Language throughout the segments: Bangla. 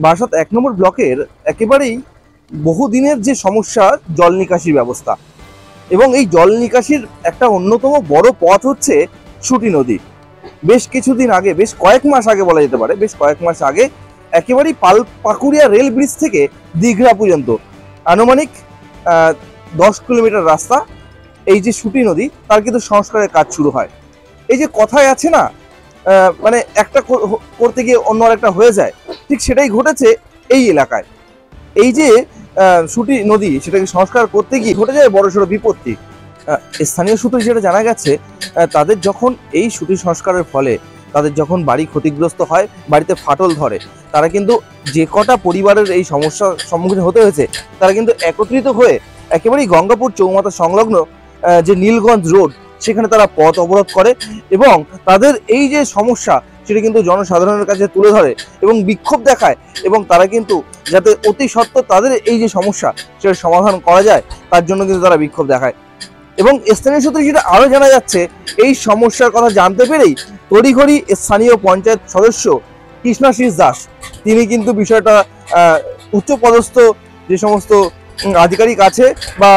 বারাসাত ১ নম্বর ব্লকের একেবারেই বহুদিনের যে সমস্যা জল নিকাশি ব্যবস্থা, এবং এই জল নিকাশির একটা অন্যতম বড় পথ হচ্ছে সুটি নদী। বেশ কিছুদিন আগে, বেশ কয়েক মাস আগে বলা যেতে পারে, বেশ কয়েক মাস আগে একেবারেই পাকুড়িয়া রেল ব্রিজ থেকে দীঘা পর্যন্ত আনুমানিক 10 কিলোমিটার রাস্তা, এই যে সুটি নদী তার কিন্তু সংস্কারের কাজ শুরু হয়। এই যে কথায় আছে না, মানে একটা করতে গিয়ে অন্য আরেকটা হয়ে যায়, ঠিক সেটাই ঘটেছে এই এলাকায়। এই যে সুটি নদী, সেটাকে সংস্কার করতে গিয়ে ঘটে যায় বড়সড় বিপত্তি। স্থানীয় সূত্রে যেটা জানা গেছে, তাদের যখন এই সুটি সংস্কারের ফলে তাদের যখন বাড়ি ক্ষতিগ্রস্ত হয়, বাড়িতে ফাটল ধরে, তারা কিন্তু যে কটা পরিবারের এই সমস্যার সম্মুখীন হতে হয়েছে, তারা কিন্তু একত্রিত হয়ে একেবারেই গঙ্গাপুর চৌমাথা সংলগ্ন যে নীলগঞ্জ রোড, সেখানে তারা পথ অবরোধ করে এবং তাদের এই যে সমস্যা সেটা কিন্তু জনসাধারণের কাছে তুলে ধরে এবং বিক্ষোভ দেখায়, এবং তারা কিন্তু যাতে অতি সত্বর তাদের এই যে সমস্যা সেটা সমাধান করা যায় তার জন্য কিন্তু তারা বিক্ষোভ দেখায়। এবং স্থানীয় সূত্রে যেটা আরও জানা যাচ্ছে, এই সমস্যার কথা জানতে পেরেই তড়িঘড়ি স্থানীয় পঞ্চায়েত সদস্য কৃষ্ণাশিস দাস, তিনি কিন্তু বিষয়টা উচ্চপদস্থ যে সমস্ত আধিকারিক আছে বা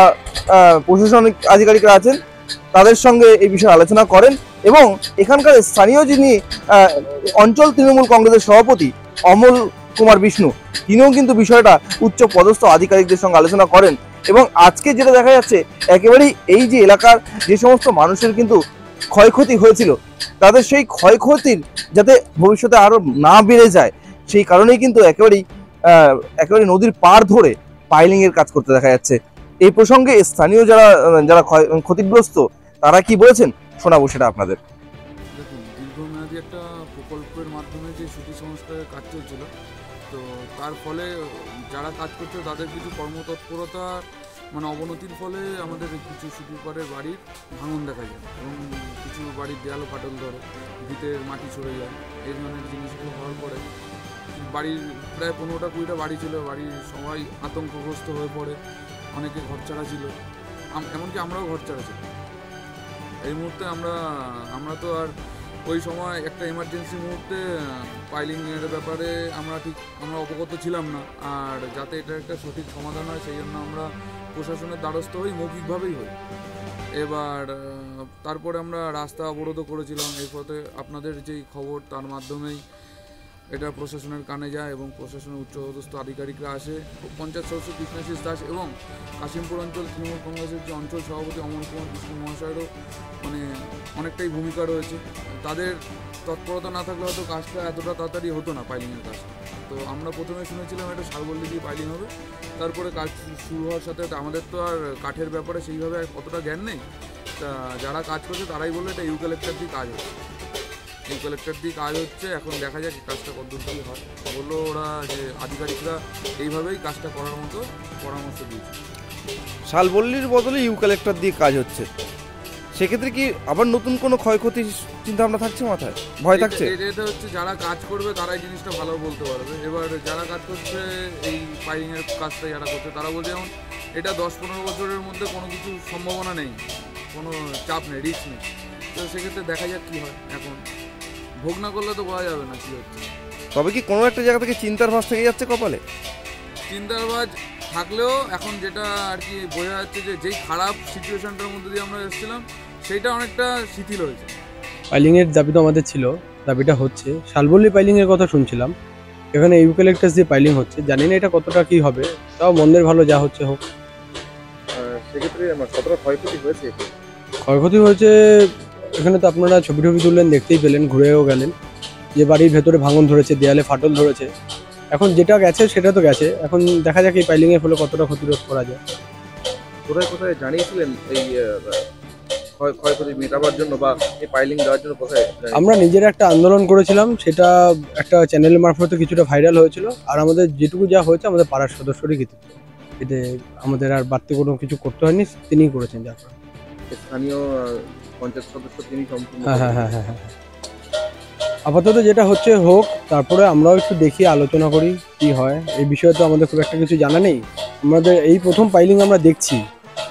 প্রশাসনিক আধিকারিকরা আছেন তাদের সঙ্গে এই বিষয়ে আলোচনা করেন, এবং এখানকার স্থানীয় যিনি অঞ্চল তৃণমূল কংগ্রেসের সভাপতি অমল কুমার বিষ্ণু, তিনিও কিন্তু বিষয়টা উচ্চ পদস্থ আধিকারিকদের সঙ্গে আলোচনা করেন। এবং আজকে যেটা দেখা যাচ্ছে, একেবারেই এই যে এলাকার যে সমস্ত মানুষের কিন্তু ক্ষয়ক্ষতি হয়েছিল, তাদের সেই ক্ষয়ক্ষতির যাতে ভবিষ্যতে আরো না বেড়ে যায়, সেই কারণেই কিন্তু একেবারে নদীর পাড় ধরে পাইলিং এর কাজ করতে দেখা যাচ্ছে। এই প্রসঙ্গে স্থানীয় যারা ক্ষতিগ্রস্ত তারা কি বলেছেন শোনাবো সেটা আপনাদের। দেখুন, দীর্ঘমেয়াদী একটা প্রকল্পের মাধ্যমে যে সুটি সংস্কারের কাজ চলছিল, তো তার ফলে যারা কাজ করছে তাদের কিছু কর্মতৎপরতা অবনতির ফলে আমাদের কিছু সুটি পাড়ের বাড়ির ভাঙন দেখা যায় এবং কিছু বাড়ির দেয়ালও ফাটল ধরে, ভিতের মাটি সরে যায়। এই ধরনের জিনিসগুলো হওয়ার পরে বাড়ির প্রায় 15-20টা বাড়ি ছিল, বাড়ির সবাই আতঙ্কগ্রস্ত হয়ে পড়ে, অনেকে ঘরছাড়া ছিল, এমনকি আমরাও ঘরছাড়া ছিল। এই মুহূর্তে আমরা তো আর ওই সময় একটা এমার্জেন্সি মুহূর্তে পাইলিংয়ের ব্যাপারে আমরা অবগত ছিলাম না, আর যাতে এটা একটা সঠিক সমাধান হয় সেই জন্য আমরা প্রশাসনের দ্বারস্থ হই, মৌখিকভাবেই হই। এবার তারপরে আমরা রাস্তা অবরোধও করেছিলাম। এই পথে আপনাদের যেই খবর তার মাধ্যমেই এটা প্রশাসনের কানে যায় এবং প্রশাসনের উচ্চপদস্থ আধিকারিকরা আসে। পঞ্চায়েত সদস্য কৃষ্ণাশিস দাস এবং কাশিমপুর অঞ্চল তৃণমূল কংগ্রেসের যে অঞ্চল সভাপতি অমল কুমার বিষ্ণু মহাশয়েরও অনেকটাই ভূমিকা রয়েছে। তাদের তৎপরতা না থাকলে হয়তো কাজটা এতটা তাড়াতাড়ি হতো না, পাইলিংয়ের কাজটা। তো আমরা প্রথমে শুনেছিলাম এটা শালবল্লী দিয়ে পাইলিং হবে, তারপরে কাজ শুরু হওয়ার সাথে আমাদের তো আর কাঠের ব্যাপারে সেইভাবে অতটা জ্ঞান নেই, তা যারা কাজ করছে তারাই বললো এটা ইউক্যালিপ্টাস দিয়ে কাজ হচ্ছে, ইউক্যালিপ্টাস দিয়ে কাজ হচ্ছে। এখন দেখা যাক কাজটা কতদূর কী হয়। বললো ওরা যে আধিকারিকরা এইভাবেই কাজটা করার মতো পরামর্শ দিয়েছে। শালবল্লীর বদলে ইউক্যালিপ্টাস দিয়ে কাজ হচ্ছে, সেক্ষেত্রে কি আবার নতুন কোনো ক্ষয়ক্ষতির চিন্তা ভাবনা থাকছে মাথায়, ভয় থাকছে? এটা হচ্ছে যারা কাজ করবে তারাই জিনিসটা ভালো বলতে পারবে। এবার যারা কাজ করছে এই পাইলিংয়ের কাজটা যারা করছে তারা বলছে যেমন এটা 10-15 বছরের মধ্যে কোনো কিছু সম্ভাবনা নেই, কোনো চাপ নেই, রিস্ক নেই। তো সেক্ষেত্রে দেখা যাক কী হয়, এখন ভোগ না করলে তো বলা যাবে না কী হচ্ছে। তবে কি কোনো একটা জায়গা থেকে চিন্তার ভাঁজ থেকে যাচ্ছে কপালে? চিন্তার ভাঁজ থাকলেও এখন যেটা আর কি বোঝা যাচ্ছে যে যেই খারাপ সিচুয়েশনটার মধ্যে দিয়ে আমরা এসেছিলাম সেইটা অনেকটা শিথিল হয়েছে। পাইলিংয়ের দাবি তো আমাদের ছিল, দাবিটা হচ্ছে। শালবল্লী পাইলিংয়ের কথা শুনছিলাম, এখানে ইউক্যালিপ্টাস দিয়ে পাইলিং হচ্ছে, জানি না এটা কতটা কী হবে, তাও মন্দের ভালো যা হচ্ছে হোক। সেক্ষেত্রে কতটা ক্ষয়ক্ষতি হয়েছে? ক্ষয়ক্ষতি হয়েছে এখানে তো আপনারা ছবি তুললেন, দেখতেই পেলেন, ঘুরেও গেলেন যে বাড়ির ভেতরে ভাঙন ধরেছে, দেয়ালে ফাটল ধরেছে। এখন যেটা গেছে সেটা তো গেছে, এখন দেখা যাক এই পাইলিংয়ের ফলে কতটা ক্ষতিরোধ করা যায়। কোথায় কোথায় জানিয়েছিলেন এই ক্ষয়ক্ষতি মেটাবার জন্য বা এই পাইলিং দেওয়ার জন্য? কোথায় আমরা নিজের একটা আন্দোলন করেছিলাম, সেটা একটা চ্যানেলের মারফতে কিছুটা ভাইরাল হয়েছিল, আর আমাদের যেটুকু যা হয়েছে আমাদের পাড়ার সদস্যরই কৃতিত্ব, এতে আমাদের আর বাড়তি কোনো কিছু করতে হয়নি, তিনিই করেছেন। যা স্থানীয় পঞ্চায়েত সদস্য তিনি সম্পূর্ণ। হ্যাঁ, আপাতত যেটা হচ্ছে হোক, তারপরে আমরাও একটু দেখি, আলোচনা করি কি হয়। এই বিষয়ে তো আমাদের খুব একটা কিছু জানা নেই, আমাদের এই প্রথম পাইলিং আমরা দেখছি।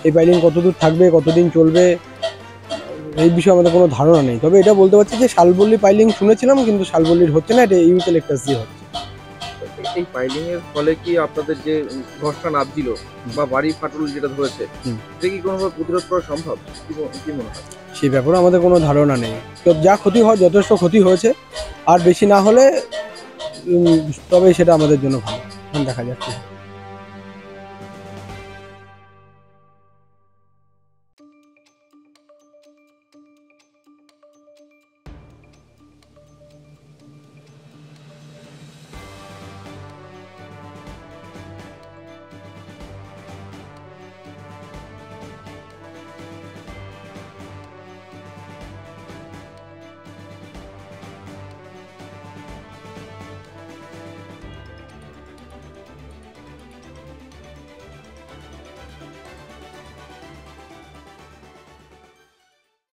এই পাইলিং কতদূর থাকবে, কতদিন চলবে, এই বিষয়ে আমাদের কোনো ধারণা নেই। তবে এটা বলতে পারছি যে শালবল্লী পাইলিং শুনেছিলাম, কিন্তু শালবল্লীর হচ্ছে না, এটা ইউক্যালিপ্টাস দিয়ে হচ্ছে। এই পাইলিং এর ফলে কি আপনাদের যে ধসটা নামছিল বা বাড়ি ফাটল যেটা ধরেছে এটা কি কোনোভাবে প্রতিরোধ করা সম্ভব? কি মনে হয়? সেই ব্যাপারে আমাদের কোনো ধারণা নেই। তো যা ক্ষতি হয় যথেষ্ট ক্ষতি হয়েছে, আর বেশি না হলে তবে সেটা আমাদের জন্য ভালো। এখন দেখা যাচ্ছে।